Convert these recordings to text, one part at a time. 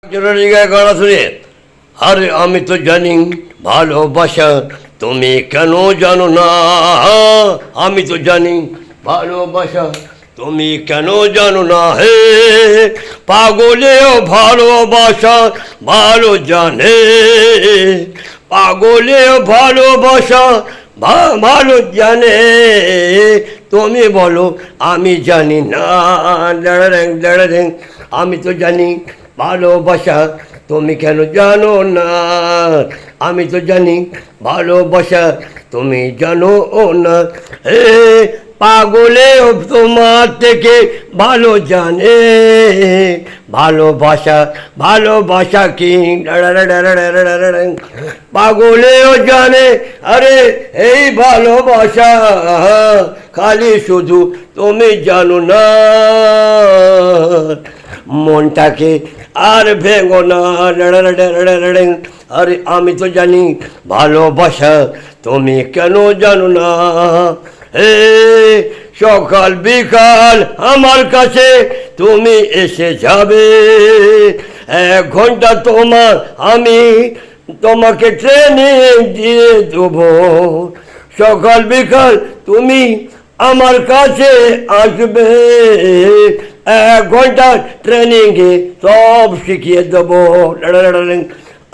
জায়গায় গাড়া শুনে আরে আমি তো জানি ভালোবাসা তুমি কেন জানো না। আমি তো জানি ভালোবাসা তুমি কেন জানো না। হে পাগলেও ভালোবাসা ভালো জানে, পাগলেও ভালোবাসা ভালো জানে। তুমি বলো আমি জানি না। দাঁড়ালেন আমি তো জানি ভালোবাসা তুমি কেন জানো না। আমি তো জানি ভালোবাসা তুমি জানো না। হে পাগলেও তোমার থেকে ভালো জানে ভালোবাসা। ভালোবাসা কি পাগলেও জানে। আরে এই ভালোবাসা খালি শুধু তুমি জানো না। মনটাকে আর ভেঙো না। আরে আমি তো জানি ভালোবাসা তুমি কেন জানো না। হে সকাল বিকাল আমার কাছে তুমি এসে যাবে। 1 ঘন্টা তোমার আমি তোমাকে ট্রেনিং দিয়ে দেবো। সকাল বিকাল তুমি আমার কাছে আসবে। 1 ঘন্টার ট্রেনিংয়ে সব শিখিয়ে দেবো।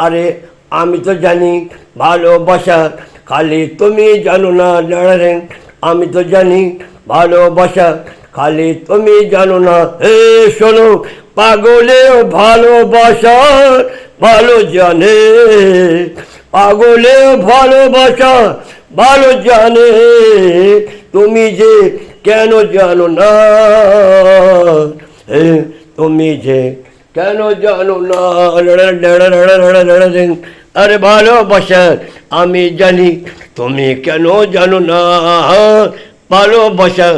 আরে আমি তো জানি ভালোবাসা খালি তুমি জানো না। আমি তো জানি ভালোবাসা খালি তুমি জানো না। হে শোনো পাগলেও ভালোবাসা ভালো জানে, পাগলেও ভালোবাসা ভালো জানে। তুমি যে কেন জানো না। তুমি যে কেন জানো না। আরে ভালোবাসা আমি জানি তুমি কেন জানো না। ভালোবাসা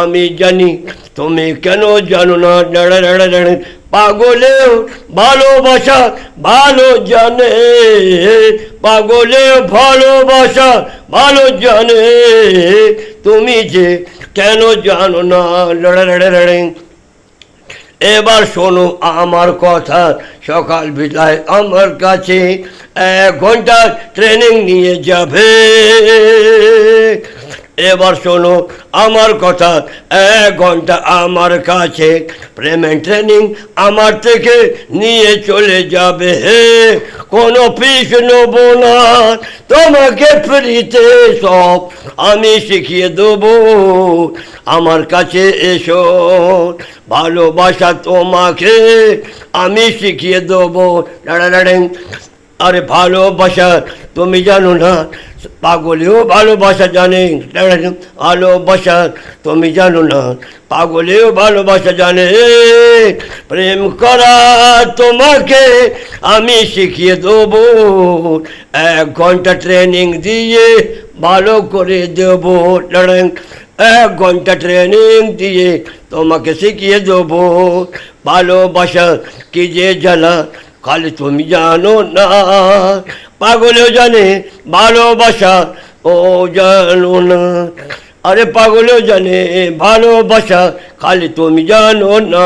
আমি জানি তুমি কেন জানো না। পাগলেও ভালোবাসা ভালো জানে, পাগলেও ভালোবাসা ভালো জানে। তুমি যে কেন জানো না। এবার শোনো আমার কথা। সকাল বিকাল আমার কাছে 1 ঘন্টার ট্রেনিং নিয়ে যাবে। এবার শোনো আমার কথা। 1 ঘন্টা আমার কাছে প্রেমের ট্রেনিং আমার থেকে নিয়ে চলে যাবে। কোনো ফিস নেব না, তোমাকে ফ্রিতে সব আমি শিখিয়ে দেবো। আমার কাছে এসো, ভালোবাসা তোমাকে আমি শিখিয়ে দেবো। আরে ভালোবাসা তুমি জানো না, পাগলেও ভালোবাসা জানে। ভালোবাসা তুমি জানো না, পাগলেও ভালোবাসা জানে। প্রেম করা তোমাকে আমি শিখিয়ে দেবো। 1 ঘন্টা ট্রেনিং দিয়ে ভালো করে দেবো। 1 ঘন্টা ট্রেনিং দিয়ে তোমাকে শিখিয়ে দেবো। ভালোবাসা কি যে জ্বালা খালি তুমি জানো না। পাগলেও জানে ভালোবাসা ও জানো না। আরে পাগলেও জানে ভালোবাসা খালি তুমি জানো না।